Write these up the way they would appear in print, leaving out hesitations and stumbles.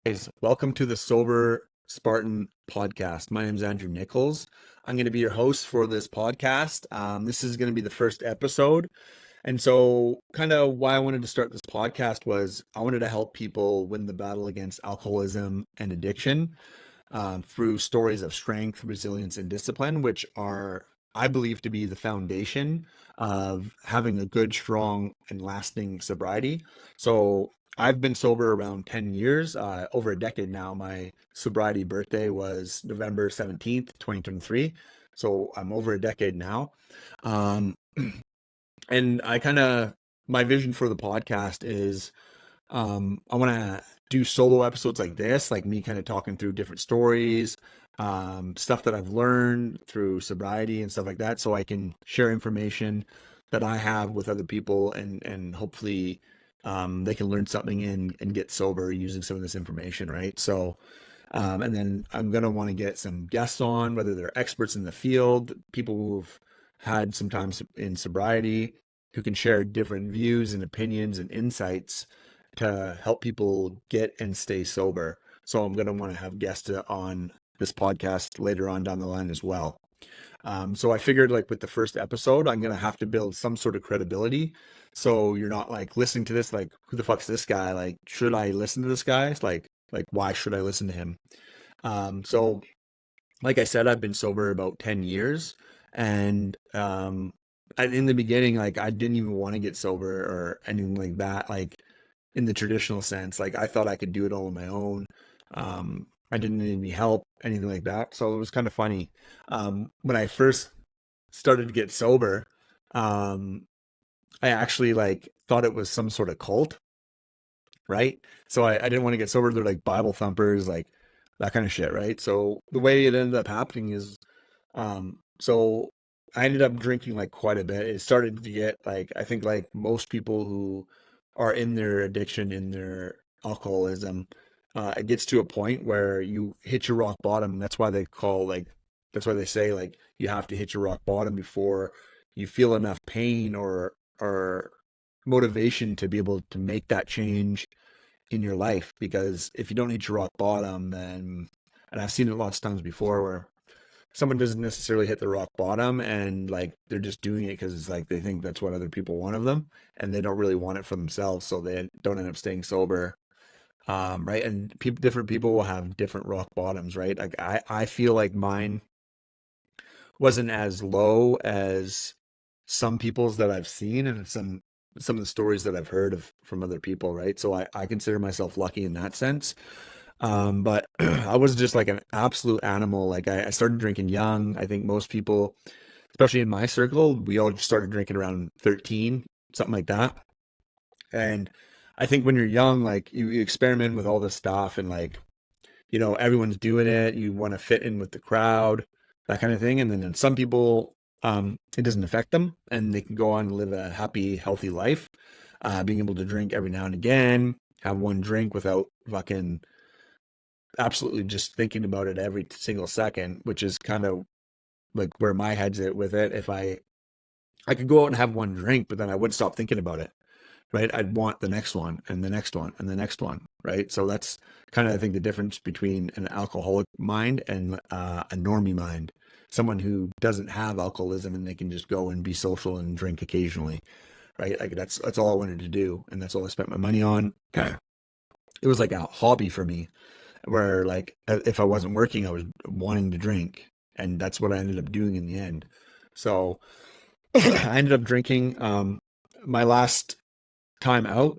Guys, welcome to the Sober Spartan Podcast. My name is Andrew Nicholls. I'm going to be your host for this podcast. This is going to be the first episode. And so, kind of why I wanted to start this podcast was I wanted to help people win the battle against alcoholism and addiction through stories of strength, resilience, and discipline, which are, I believe, to be the foundation of having a good, strong, and lasting sobriety. So, I've been sober around 10 years, over a decade now. My sobriety birthday was November 17th, 2023. So I'm over a decade now. Um, and my vision for the podcast is I want to do solo episodes like this, like me kind of talking through different stories, stuff that I've learned through sobriety and stuff like that, so I can share information that I have with other people, and hopefully they can learn something and get sober using some of this information, right? So, and then I'm going to want to get some guests on, whether they're experts in the field, people who've had some time in sobriety, who can share different views and opinions and insights to help people get and stay sober. So I'm going to want to have guests on this podcast later on down the line as well. So I figured, like, with the first episode, I'm going to have to build some sort of credibility. So you're not like listening to this, like, who the fuck's this guy? Like, should I listen to this guy? It's like, why should I listen to him? So like I said, I've been sober about 10 years, and in the beginning, like, I didn't even want to get sober or anything like that, like in the traditional sense. Like, I thought I could do it all on my own. I didn't need any help, anything like that. So it was kind of funny. When I first started to get sober, um, I actually like thought it was some sort of cult, right? So I didn't want to get sober. They're like Bible thumpers, like that kind of shit, right? So the way it ended up happening is, so I ended up drinking like quite a bit. It started to get like, I think like most people who are in their addiction, in their alcoholism, it gets to a point where you hit your rock bottom. That's why they say like you have to hit your rock bottom before you feel enough pain or motivation to be able to make that change in your life. Because if you don't hit your rock bottom, then, and I've seen it lots of times before, where someone doesn't necessarily hit the rock bottom and like they're just doing it because it's like they think that's what other people want of them, and they don't really want it for themselves, so they don't end up staying sober. Right, and different people will have different rock bottoms, right? Like I feel like mine wasn't as low as some people's that I've seen, and some of the stories that I've heard of from other people, right? So I consider myself lucky in that sense. But I was just like an absolute animal. Like, I started drinking young. I think most people, especially in my circle, we all just started drinking around 13, something like that. And I think when you're young, like, you experiment with all this stuff, and like, everyone's doing it. You want to fit in with the crowd, that kind of thing. And then some people, it doesn't affect them, and they can go on and live a happy, healthy life, being able to drink every now and again, have one drink without fucking absolutely just thinking about it every single second, which is kind of like where my head's at with it. If I could go out and have one drink, but then I wouldn't stop thinking about it, right? I'd want the next one and the next one and the next one, right? So that's kind of, I think, the difference between an alcoholic mind and a normie mind, someone who doesn't have alcoholism and they can just go and be social and drink occasionally, right? Like, that's all I wanted to do, and that's all I spent my money on. It was like a hobby for me, where like if I wasn't working, I was wanting to drink, and that's what I ended up doing in the end. So I ended up drinking my last time out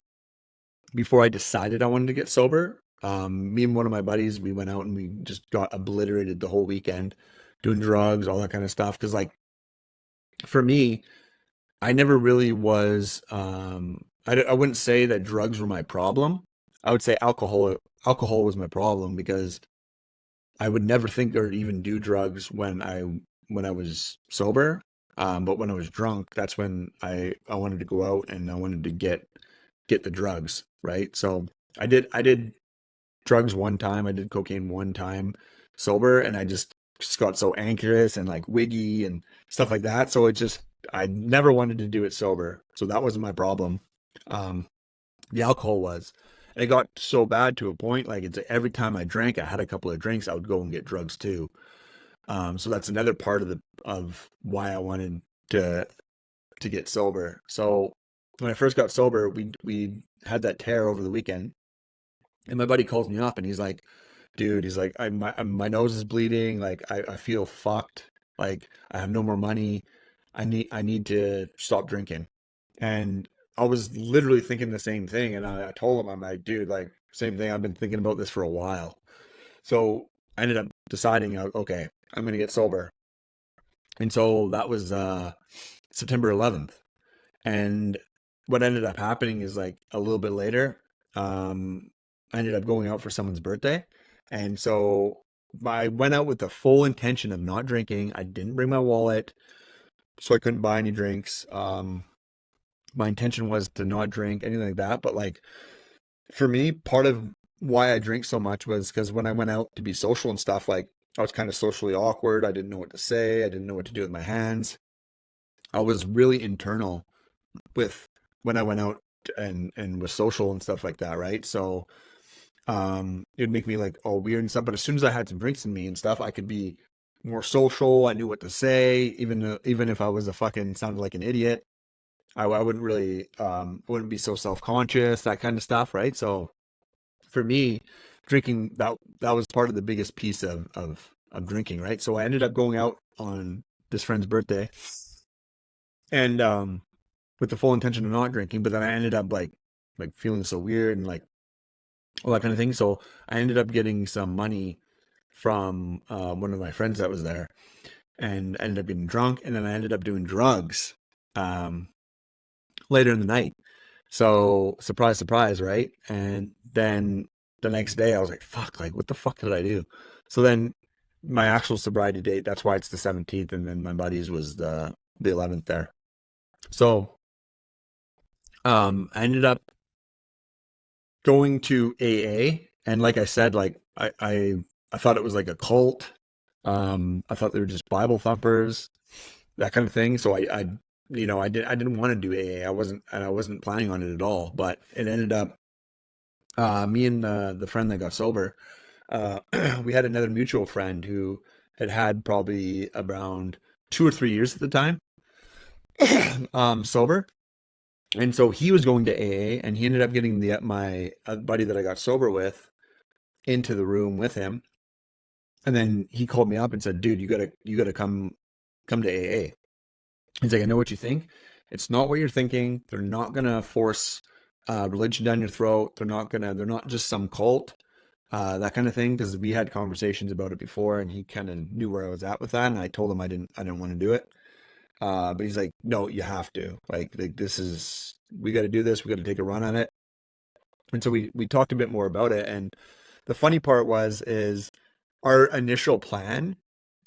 before I decided I wanted to get sober. Me and one of my buddies, we went out and we just got obliterated the whole weekend, doing drugs, all that kind of stuff. Because like, for me, I never really was. I wouldn't say that drugs were my problem. I would say alcohol was my problem, because I would never think or even do drugs when I was sober. But when I was drunk, that's when I wanted to go out and I wanted to get the drugs, right? So I did drugs one time. I did cocaine one time sober, and I just got so anxious and like wiggy and stuff like that. So I never wanted to do it sober. So that wasn't my problem. The alcohol was. It got so bad to a point, like it's every time I drank, I had a couple of drinks, I would go and get drugs too. So that's another part of the of why I wanted to to get sober. So when I first got sober, we had that tear over the weekend, and my buddy calls me up and he's like, "Dude," he's like, my nose is bleeding, like I feel fucked, like I have no more money, I need to stop drinking." And I was literally thinking the same thing, and I told him, I'm like, "Dude, like same thing. I've been thinking about this for a while." So I ended up deciding, okay, I'm gonna get sober, and so that was September 11th. And what ended up happening is like a little bit later, I ended up going out for someone's birthday. And so I went out with the full intention of not drinking. I didn't bring my wallet, so I couldn't buy any drinks. My intention was to not drink, anything like that. But like for me, part of why I drink so much was because when I went out to be social and stuff, like I was kind of socially awkward. I didn't know what to say. I didn't know what to do with my hands. I was really internal with when I went out and was social and stuff like that, right? So it'd make me like all weird and stuff. But as soon as I had some drinks in me and stuff, I could be more social. I knew what to say, even if I was a fucking sounded like an idiot. I wouldn't really wouldn't be so self-conscious, that kind of stuff, right? So for me, drinking that was part of the biggest piece of drinking, right? So I ended up going out on this friend's birthday and with the full intention of not drinking, but then I ended up like feeling so weird and like all that kind of thing. So I ended up getting some money from one of my friends that was there, and I ended up getting drunk, and then I ended up doing drugs um, later in the night. So surprise, surprise, right? And then the next day I was like, fuck, like what the fuck did I do? So then my actual sobriety date, that's why it's the 17th, and then my buddy's was the 11th there. So I ended up going to AA, and like I said, like I thought it was like a cult. I thought they were just Bible thumpers, that kind of thing. So I didn't want to do AA. I wasn't planning on it at all. But it ended up me and the friend that got sober. Uh, we had another mutual friend who had probably around 2 or 3 years at the time sober. And so he was going to AA, and he ended up getting the my buddy that I got sober with into the room with him. And then he called me up and said, "Dude, you gotta come to AA." He's like, "I know what you think. It's not what you're thinking. They're not gonna force religion down your throat. They're not just some cult, that kind of thing." Because we had conversations about it before, and he kind of knew where I was at with that. And I told him I didn't want to do it. But he's like, "No, you have to. Like this is we got to do this. We got to take a run at it." And so we talked a bit more about it. And the funny part is our initial plan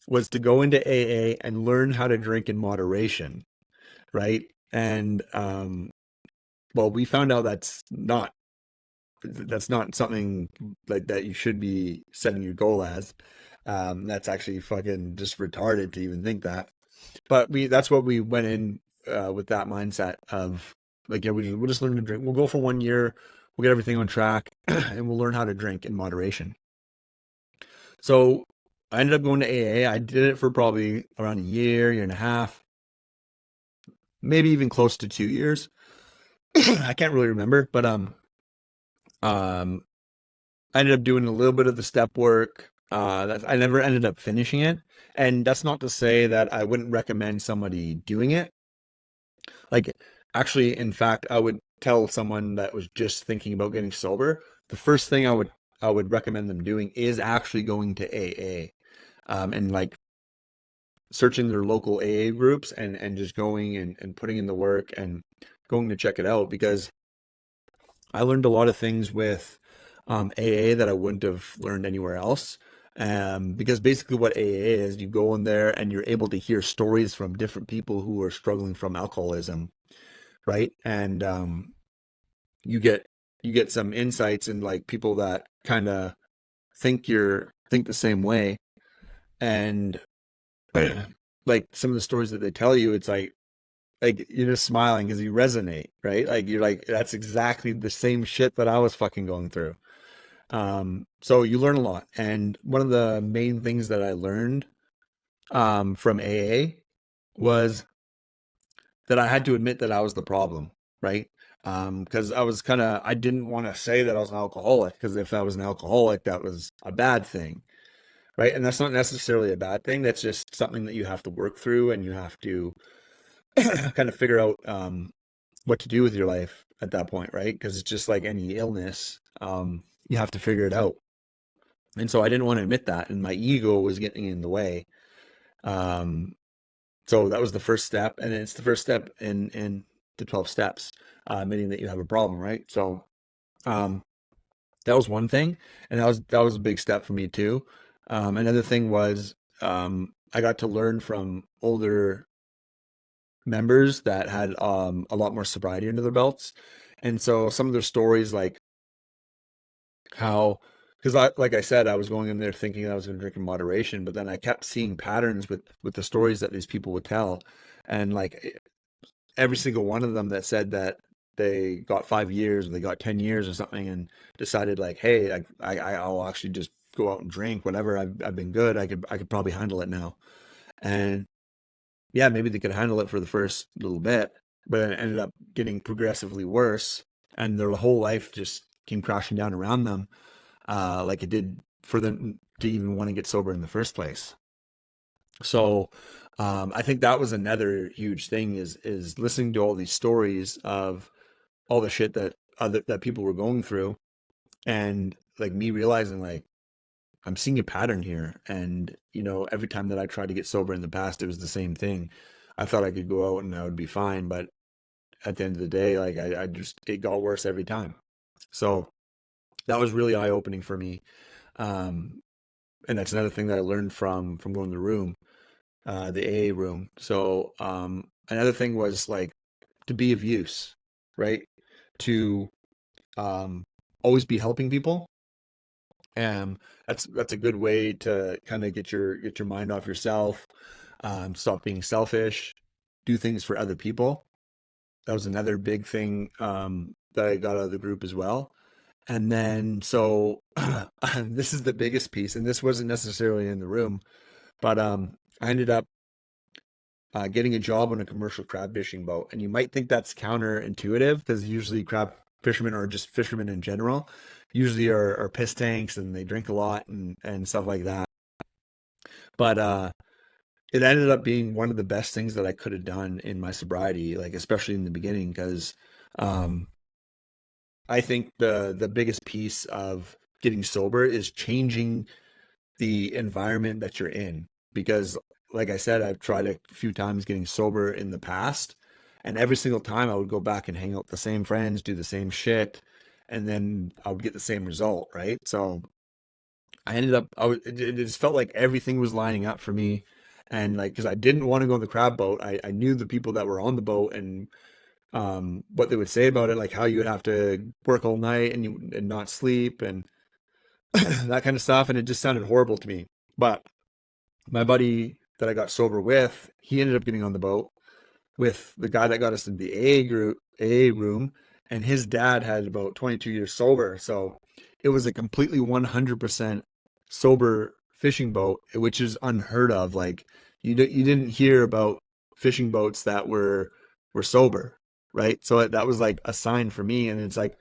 was to go into AA and learn how to drink in moderation, right? And well, we found out that's not something like that you should be setting your goal as. That's actually fucking just retarded to even think that. But that's what we went in with that mindset of like, yeah, we'll just learn to drink. We'll go for 1 year. We'll get everything on track, and we'll learn how to drink in moderation. So I ended up going to AA. I did it for probably around a year and a half, maybe even close to 2 years. I can't really remember, but um, I ended up doing a little bit of the step work. I never ended up finishing it, and that's not to say that I wouldn't recommend somebody doing it. Like, actually, in fact, I would tell someone that was just thinking about getting sober, the first thing I would recommend them doing is actually going to AA, and like searching their local AA groups and just going and putting in the work and going to check it out, because I learned a lot of things with AA that I wouldn't have learned anywhere else. Because basically what AA is, you go in there and you're able to hear stories from different people who are struggling from alcoholism, right? And you get you get some insights and like people that kind of think the same way, and like some of the stories that they tell you, it's like like you're just smiling because you resonate, right? Like you're like, that's exactly the same shit that I was fucking going through. So you learn a lot. And one of the main things that I learned from AA was that I had to admit that I was the problem, right? Because I didn't want to say that I was an alcoholic, because if I was an alcoholic, that was a bad thing, right? And that's not necessarily a bad thing. That's just something that you have to work through, and you have to kind of figure out what to do with your life at that point, right? Because it's just like any illness, you have to figure it out. And so I didn't want to admit that, and my ego was getting in the way. Um, so that was the first step, and it's the first step in the 12 steps, admitting that you have a problem, right? So um, that was one thing, and that was a big step for me too. Another thing was I got to learn from older members that had a lot more sobriety under their belts, and so some of their stories, like how, because like I said, I was going in there thinking I was going to drink in moderation, but then I kept seeing patterns with the stories that these people would tell, and like every single one of them that said that they got 5 years or they got 10 years or something and decided like, hey, I'll actually just go out and drink whenever I've been good. I could probably handle it now. And yeah, maybe they could handle it for the first little bit, but it ended up getting progressively worse, and their whole life just came crashing down around them, like it did for them to even want to get sober in the first place. So I think that was another huge thing, is listening to all these stories of all the shit that people were going through, and like me realizing like I'm seeing a pattern here. And every time that I tried to get sober in the past, it was the same thing. I thought I could go out and I would be fine, but at the end of the day, like I just, it got worse every time. So that was really eye opening for me. Um, and that's another thing that I learned from going to the room, the AA room. So another thing was like to be of use, right? To um, always be helping people. And that's a good way to kind of get your mind off yourself, stop being selfish, do things for other people. That was another big thing that I got out of the group as well. And then so this is the biggest piece, and this wasn't necessarily in the room, but I ended up getting a job on a commercial crab fishing boat. And you might think that's counterintuitive, because usually crab fishermen, or just fishermen in general, usually are piss tanks and they drink a lot and stuff like that. But it ended up being one of the best things that I could have done in my sobriety, like especially in the beginning, because um, I think the biggest piece of getting sober is changing the environment that you're in. Because like I said, I've tried a few times getting sober in the past, and every single time I would go back and hang out with the same friends, do the same shit, and then I would get the same result, right? So I ended up, it just felt like everything was lining up for me. And like, because I didn't want to go on the crab boat, I knew the people that were on the boat, and what they would say about it, like how you would have to work all night and not sleep, and that kind of stuff. And it just sounded horrible to me. But my buddy that I got sober with, he ended up getting on the boat with the guy that got us in the AA room, and his dad had about 22 years sober. So it was a completely 100% sober fishing boat, which is unheard of. Like you didn't hear about fishing boats that were sober, right? So that was like a sign for me, and it's like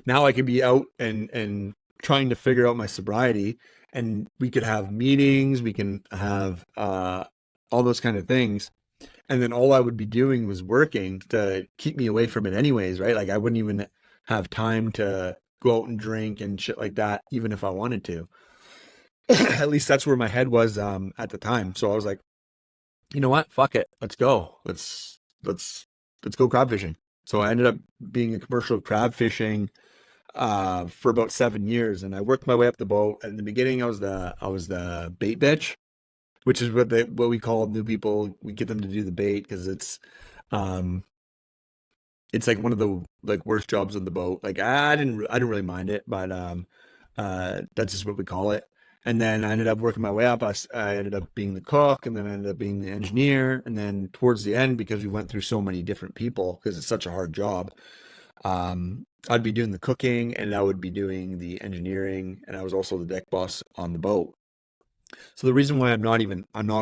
now I could be out and trying to figure out my sobriety, and we could have meetings, we can have all those kind of things, and then all I would be doing was working to keep me away from it anyways, right? Like I wouldn't even have time to go out and drink and shit like that, even if I wanted to. At least that's where my head was at the time. So I was like, you know what? Fuck it. Let's go. Let's go crab fishing. So I ended up being a commercial crab fishing for about 7 years, and I worked my way up the boat. In the beginning, I was the bait bitch, which is what we call new people. We get them to do the bait because um it's like one of the like worst jobs on the boat. Like I didn't really mind it, but that's just what we call it. And then I ended up working my way up. I ended up being the cook, and then I ended up being the engineer. And then towards the end, because we went through so many different people, because it's such a hard job, I'd be doing the cooking and I would be doing the engineering, and I was also the deck boss on the boat. So the reason why I'm not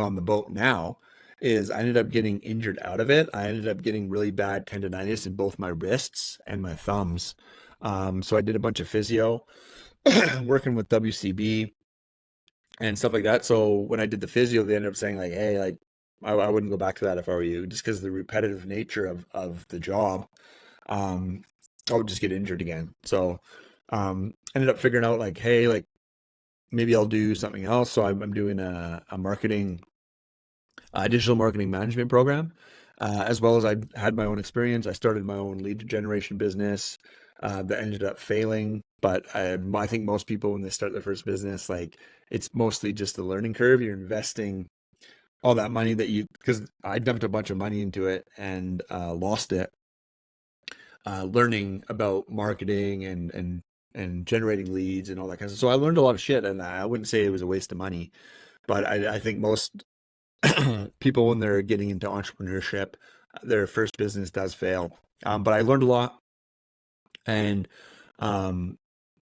on the boat now is I ended up getting injured out of it. I ended up getting really bad tendonitis in both my wrists and my thumbs. So I did a bunch of physio, working with WCB and stuff like that. So when I did the physio, they ended up saying like, "Hey, like I wouldn't go back to that if I were you, just because of the repetitive nature of the job. Um, I would just get injured again." So ended up figuring out like, hey, like maybe I'll do something else. So I'm doing a marketing, digital marketing management program, as well as I had my own experience. I started my own lead generation business that ended up failing. But I think most people, when they start their first business, like it's mostly just a learning curve. You're investing all that money because I dumped a bunch of money into it and lost it, learning about marketing and generating leads and all that kind of stuff. So I learned a lot of shit, and I wouldn't say it was a waste of money, but I think most people, when they're getting into entrepreneurship, their first business does fail. But I learned a lot, and um,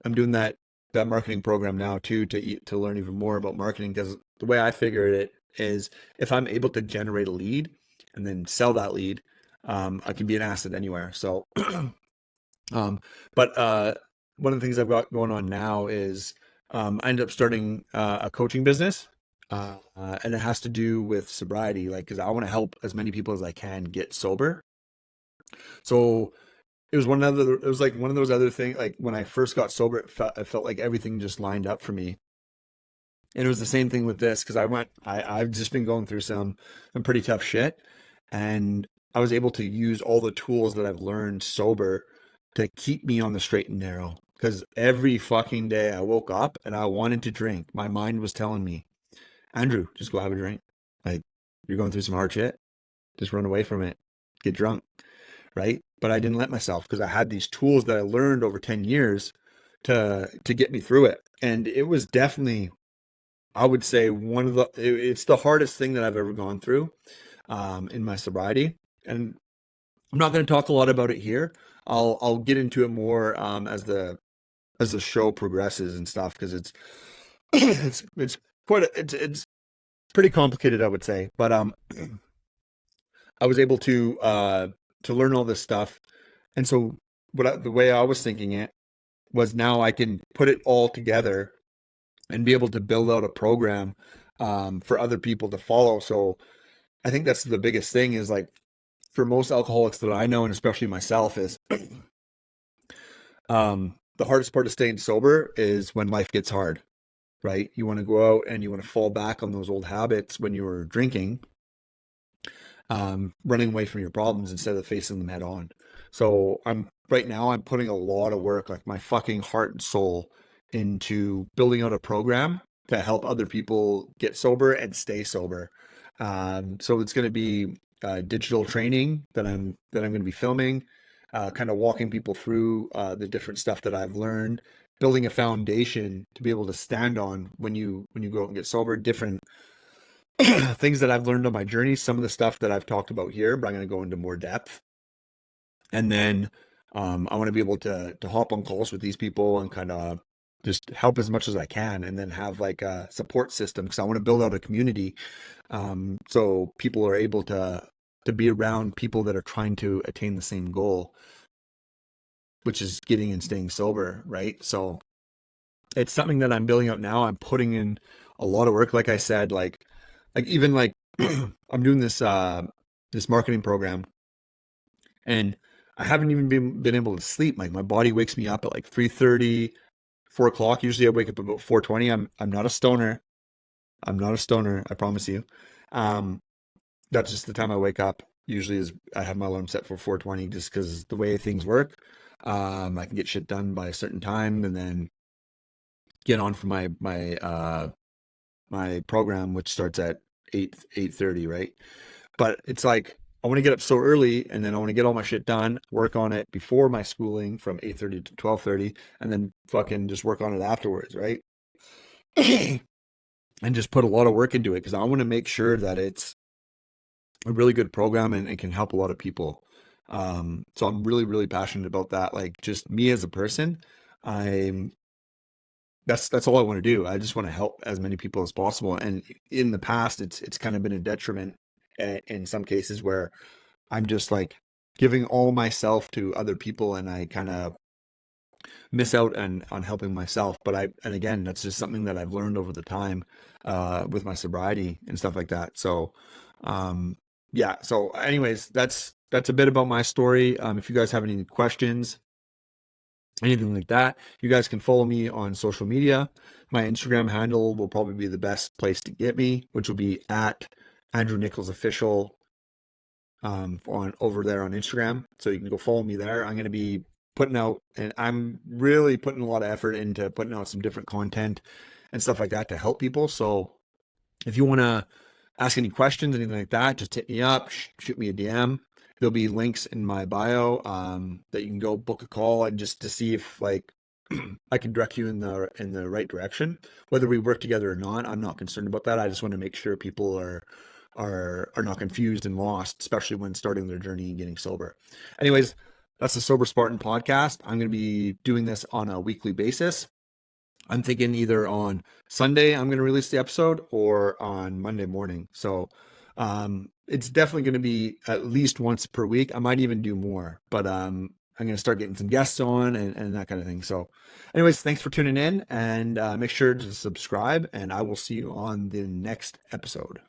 I'm doing that marketing program now too to learn even more about marketing, because the way I figured it is if I'm able to generate a lead and then sell that lead, I can be an asset anywhere. So, um, but one of the things I've got going on now is I ended up starting a coaching business, and it has to do with sobriety, like because I want to help as many people as I can get sober. So it was like one of those other things. Like when I first got sober, I felt like everything just lined up for me. And it was the same thing with this, because I've just been going through some pretty tough shit, and I was able to use all the tools that I've learned sober to keep me on the straight and narrow. Because every fucking day I woke up and I wanted to drink. My mind was telling me, Andrew, just go have a drink. Like, you're going through some hard shit. Just run away from it. Get drunk, right? But I didn't let myself, because I had these tools that I learned over 10 years to get me through it. And it was definitely, I would say, it's the hardest thing that I've ever gone through in my sobriety. And I'm not going to talk a lot about it here. I'll get into it more as the show progresses and stuff, because it's it's it's pretty complicated, I would say. But I was able to learn all this stuff, and so the way I was thinking it was, now I can put it all together and be able to build out a program for other people to follow. So I think that's the biggest thing, is like for most alcoholics that I know, and especially myself, is the hardest part of staying sober is when life gets hard, right? You want to go out and you want to fall back on those old habits when you were drinking, running away from your problems instead of facing them head on. So right now I'm putting a lot of work, like my fucking heart and soul, into building out a program to help other people get sober and stay sober. So it's going to be digital training that I'm going to be filming, kind of walking people through the different stuff that I've learned, building a foundation to be able to stand on when you go out and get sober, different things that I've learned on my journey, some of the stuff that I've talked about here, but I'm going to go into more depth. And then I want to be able to hop on calls with these people and kind of just help as much as I can, and then have like a support system, because I want to build out a community, so people are able to be around people that are trying to attain the same goal, which is getting and staying sober, right? So it's something that I'm building out now. I'm putting in a lot of work, like I said, like even like I'm doing this marketing program, and I haven't even been able to sleep. Like my body wakes me up at like 3:30, 4 o'clock. Usually I wake up about 4:20. I'm not a stoner. I'm not a stoner, I promise you. Um, that's just the time I wake up. Usually is I have my alarm set for 4:20, just because the way things work. I can get shit done by a certain time and then get on for my program, which starts at 8:30, right? But it's like I want to get up so early, and then I want to get all my shit done, work on it before my schooling from 8:30 to 12:30, and then fucking just work on it afterwards, right? and just put a lot of work into it because I want to make sure that it's a really good program and it can help a lot of people. So I'm really, really passionate about that. Like just me as a person, I'm that's all I want to do. I just want to help as many people as possible. And in the past, it's kind of been a detriment in some cases where I'm just like giving all myself to other people, and I kind of miss out on helping myself. And again, that's just something that I've learned over the time with my sobriety and stuff like that. So, um, yeah. So, anyways, that's a bit about my story. If you guys have any questions, anything like that, you guys can follow me on social media. My Instagram handle will probably be the best place to get me, which will be at Andrew Nicholls Official on over there on Instagram. So you can go follow me there. I'm going to be putting out, and I'm really putting a lot of effort into putting out some different content and stuff like that to help people. So if you want to ask any questions, anything like that, just hit me up, shoot me a DM. There'll be links in my bio that you can go book a call and just to see if like I can direct you in the right direction. Whether we work together or not, I'm not concerned about that. I just want to make sure people are not confused and lost, especially when starting their journey and getting sober. Anyways, that's the Sober Spartan podcast. I'm going to be doing this on a weekly basis. I'm thinking either on Sunday I'm going to release the episode or on Monday morning. So it's definitely going to be at least once per week. I might even do more, but I'm going to start getting some guests on and that kind of thing. So anyways, thanks for tuning in, and make sure to subscribe, and I will see you on the next episode.